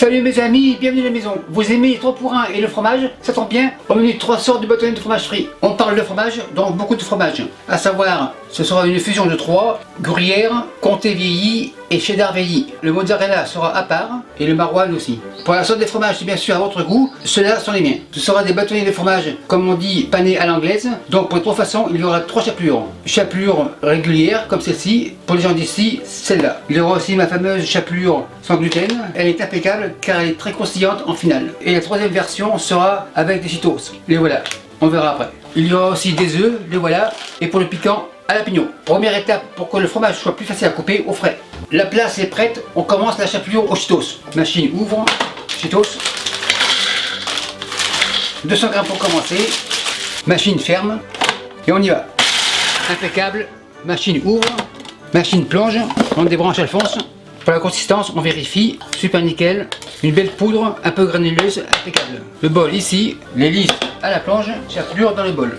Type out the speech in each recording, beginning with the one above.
Salut mes amis, bienvenue à la maison. Vous aimez les 3 pour 1 et le fromage? Ça tombe bien, au menu 3 sortes de bâtonnets de fromage frit. On parle de fromage, donc beaucoup de fromage. À savoir, ce sera une fusion de 3, gruyère, comté vieilli et cheddar vieilli. Le mozzarella sera à part et le maroilles aussi. Pour la sorte des fromages, c'est bien sûr à votre goût, ceux-là sont les miens. Ce sera des bâtonnets de fromage, comme on dit, panés à l'anglaise. Donc pour les 3 façons, il y aura 3 chapelures. Chapelure régulière, comme celle-ci, pour les gens d'ici, celle-là. Il y aura aussi ma fameuse chapelure sans gluten. Elle est impeccable car elle est très croustillante en finale. Et la 3e version sera avec des Cheetos. Les voilà, on verra après. Il y aura aussi des œufs, les voilà. Et pour le piquant, à la pignon. Première étape pour que le fromage soit plus facile à couper, au frais. La place est prête, on commence la chapelure aux Cheetos. Machine ouvre, Cheetos. 200 g pour commencer. Machine ferme. Et on y va. Impeccable. Machine ouvre. Machine plonge. On débranche Alphonse. Pour la consistance, on vérifie. Super nickel. Une belle poudre, un peu granuleuse, impeccable. Le bol ici. L'hélice à la plonge. Chapelure dans le bol.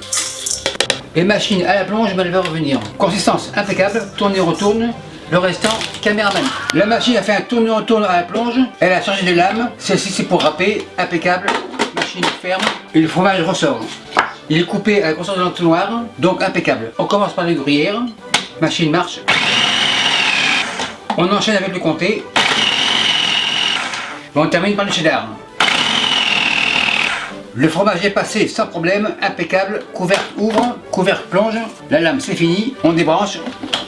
Et machine à la plonge, elle va revenir. Consistance impeccable. Tourne, retourne. Le restant, caméraman. La machine a fait un tourne-retourne à la plonge. Elle a changé de lame. Celle-ci, c'est pour râper. Impeccable. Machine ferme. Et le fromage ressort. Il est coupé à la grosseur de l'entonnoir. Donc impeccable. On commence par les gruyères. Machine marche. On enchaîne avec le comté. On termine par le cheddar. Le fromage est passé sans problème, impeccable. Couvercle ouvre, couvercle plonge. La lame c'est fini, on débranche.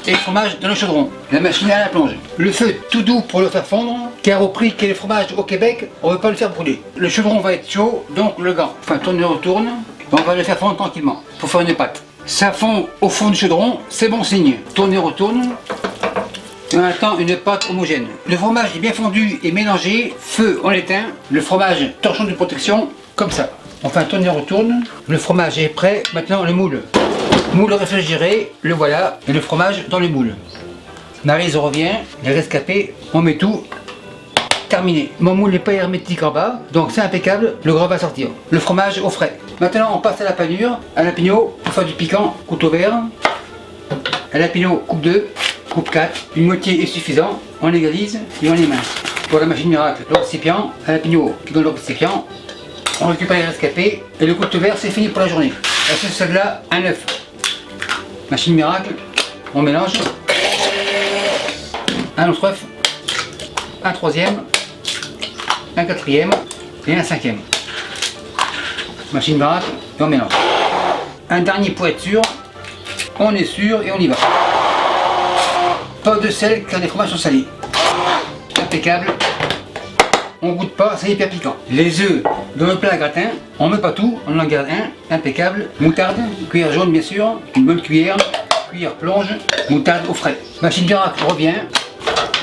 Et le fromage dans le chaudron. La machine à la plonge. Le feu tout doux pour le faire fondre, car au prix qu'est le fromage au Québec, on ne veut pas le faire brûler. Le chaudron va être chaud, donc le gant. Enfin tourne, retourne. On va le faire fondre tranquillement pour faire une pâte. Ça fond au fond du chaudron, c'est bon signe. Tourne, retourne. Et on attend une pâte homogène. Le fromage est bien fondu et mélangé. Feu, on l'éteint. Le fromage, torchon de protection, comme ça. On fait un tourne et retourne. Le fromage est prêt. Maintenant le moule. Moule réfrigéré, le voilà. Et le fromage dans le moule. Maryse revient. Les rescapés, on met tout. Terminé. Mon moule n'est pas hermétique en bas, donc c'est impeccable. Le gras va sortir. Le fromage au frais. Maintenant on passe à la panure. À la pignon, pour faire du piquant, couteau vert. À la pignon, coupe 2. Coupe 4, une moitié est suffisant, on égalise et on émince. Pour la machine miracle, le récipient, à la pignon qui donne le récipient, on récupère les rescapés et le couteau vert c'est fini pour la journée. À ce stade-là, un œuf. Machine miracle, on mélange. Un autre œuf, un 3e, un 4e et un 5e. Machine miracle et on mélange. Un dernier pour être sûr, on est sûr et on y va. Pas de sel car les fromages sont salés. Impeccable. On goûte pas, c'est hyper piquant. Les œufs dans le plat à gratin, on met pas tout, on en garde un. Impeccable. Moutarde, cuillère jaune bien sûr, une bonne cuillère. Cuillère plonge, moutarde au frais. Machine miracle revient.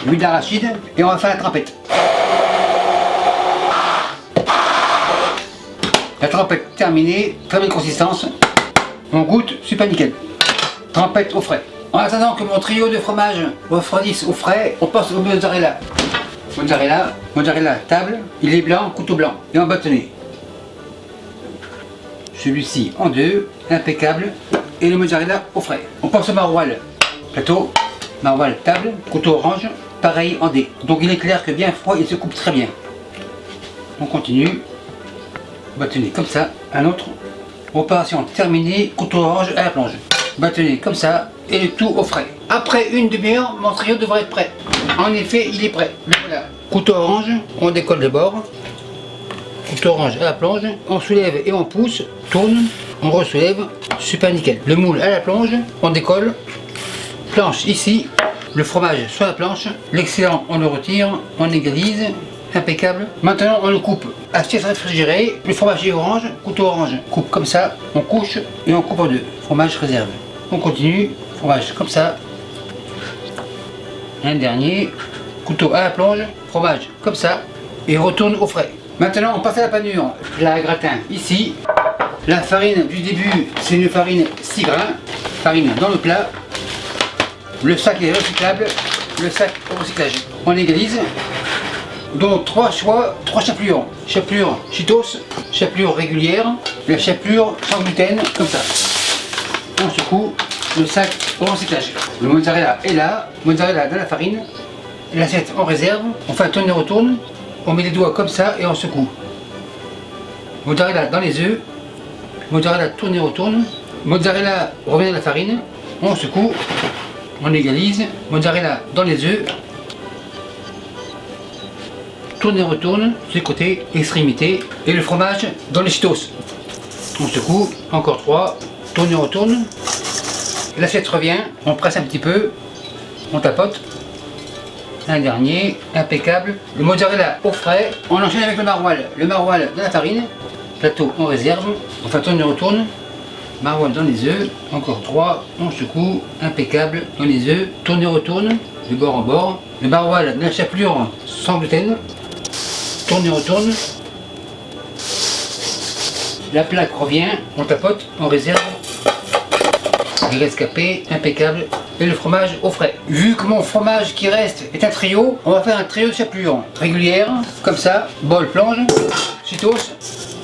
Huile d'arachide et on va faire la trempette. La trempette terminée, très belle consistance. On goûte, super nickel. Trempette au frais. En attendant que mon trio de fromage refroidisse au frais, on passe au mozzarella. Mozzarella table, il est blanc, couteau blanc et en bâtonnet. Celui-ci en 2, impeccable, et le mozzarella au frais. On passe au maroilles, plateau, maroilles table, couteau orange, pareil en D. Donc il est clair que bien froid, il se coupe très bien. On continue, bâtonnet comme ça, un autre. Opération terminée, couteau orange à la plonge. Bâtonnet comme ça, et le tout au frais. Après une demi-heure, mon trio devrait être prêt. En effet, il est prêt. Le voilà. Couteau orange, on décolle le bord. Couteau orange à la plonge. On soulève et on pousse. Tourne, on ressoulève. Super nickel. Le moule à la plonge, on décolle. Planche ici. Le fromage sur la planche. L'excellent, on le retire. On égalise. Impeccable. Maintenant, on le coupe. Assiette réfrigérée. Le fromage est orange. Couteau orange. Coupe comme ça. On couche et on coupe en 2. Fromage réserve. On continue, fromage comme ça. Un dernier, couteau à la plonge, fromage comme ça, et retourne au frais. Maintenant on passe à la panure. Plat à gratin ici. La farine du début, c'est une farine 6 grains. Farine dans le plat. Le sac est recyclable, le sac au recyclage. On égalise. Donc 3 choix, 3 chapelures. Chapelure Cheetos, chapelure régulière, la chapelure sans gluten, comme ça. On secoue le sac au recyclage. Le mozzarella est là, mozzarella dans la farine, l'assiette en réserve, on fait un tourne et retourne, on met les doigts comme ça et on secoue. Mozzarella dans les œufs, mozzarella tourne et retourne, mozzarella revient dans la farine, on secoue, on égalise, mozzarella dans les œufs, tourne et retourne, sur les côtés, extrémité, et le fromage dans les Cheetos. On secoue, encore 3, tourne et retourne, l'assiette revient, on presse un petit peu, on tapote, un dernier, impeccable, le mozzarella au frais, on enchaîne avec le maroilles dans la farine, plateau on réserve, on fait tourne et retourne, maroilles dans les œufs, encore 3, on secoue, impeccable, dans les œufs, tourne et retourne, de bord en bord, le maroilles de la chapelure sans gluten, tourne et retourne, la plaque revient, on tapote, on réserve, le rescapé, impeccable, et le fromage au frais. Vu que mon fromage qui reste est un trio, on va faire un trio de chapelure régulière, comme ça, bol, plonge, Cheetos,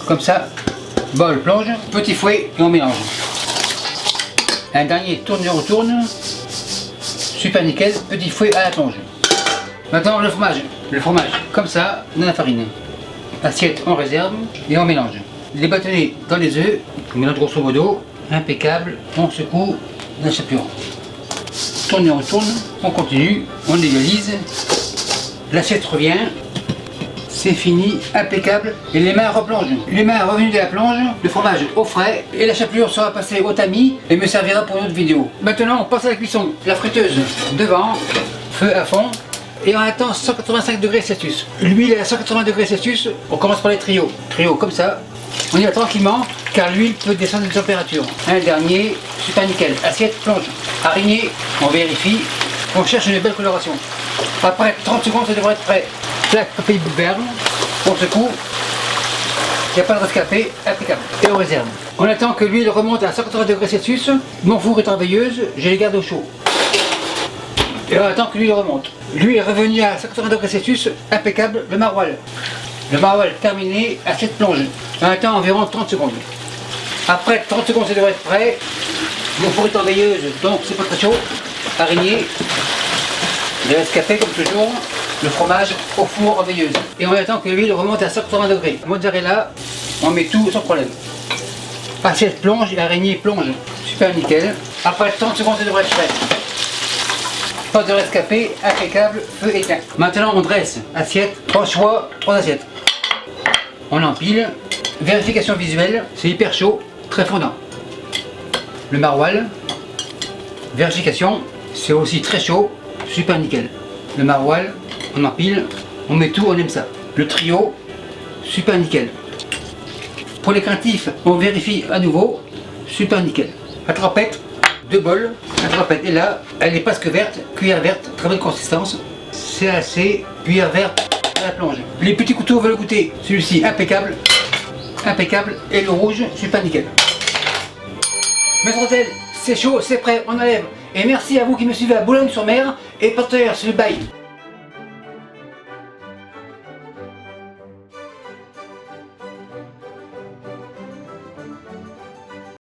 comme ça, bol, plonge, petit fouet et on mélange. Un dernier tourne et retourne, super nickel, petit fouet à la plonge. Maintenant le fromage comme ça, dans la farine. Assiette on réserve et on mélange. Les bâtonnets dans les œufs, on mélange grosso modo, impeccable, on secoue dans la chapelure. Tourne et retourne, on continue, on égalise, l'assiette revient, c'est fini, impeccable, et les mains replongent. Les mains revenues de la plonge, le fromage au frais, et la chapelure sera passée au tamis et me servira pour une autre vidéo. Maintenant on passe à la cuisson. La friteuse devant, feu à fond, et on attend 185 degrés Celsius. L'huile est à 180 degrés Celsius, on commence par les trios. Trio comme ça, on y va tranquillement, car l'huile peut descendre de température. Un dernier, super nickel, assiette, plonge. Araignée, on vérifie, on cherche une belle coloration. Après 30 secondes, ça devrait être prêt. Plaque papier berne, on secoue, il n'y a pas de rescapé, impeccable. Et on réserve. On attend que l'huile remonte à 180 degrés Celsius, mon four est en veilleuse, je les garde au chaud. Et on attend que l'huile remonte. L'huile est revenue à 180 degrés Celsius, impeccable, le maroilles. Le maroilles terminé, assiette plonge. On attend environ 30 secondes. Après 30 secondes, ça devrait être prêt. Mon four est en veilleuse, donc c'est pas très chaud. Araignée, le rescapé comme toujours, le fromage au four en veilleuse. Et on attend que l'huile remonte à 180 degrés. Mozzarella, on met tout sans problème. Assiette plonge et araignée plonge. Super nickel. Après 30 secondes, ça devrait être prêt. Pas de rescapé, impeccable, feu éteint. Maintenant on dresse. Assiette, 3 choix, 3 assiettes. On empile. Vérification visuelle, c'est hyper chaud, très fondant. Le maroilles, vérification, c'est aussi très chaud, super nickel. Le maroilles, on empile, on met tout, on aime ça. Le trio, super nickel. Pour les craintifs, on vérifie à nouveau, super nickel. La trempette, 2 bols, la trempette est là, elle est presque verte, cuillère verte, très bonne consistance. C'est assez, cuillère verte à la plonge. Les petits couteaux veulent goûter, celui-ci impeccable. Impeccable, et le rouge, super nickel. Maître-autel, c'est chaud, c'est prêt, on enlève. Et merci à vous qui me suivez à Boulogne-sur-Mer et partenaires sur le bail.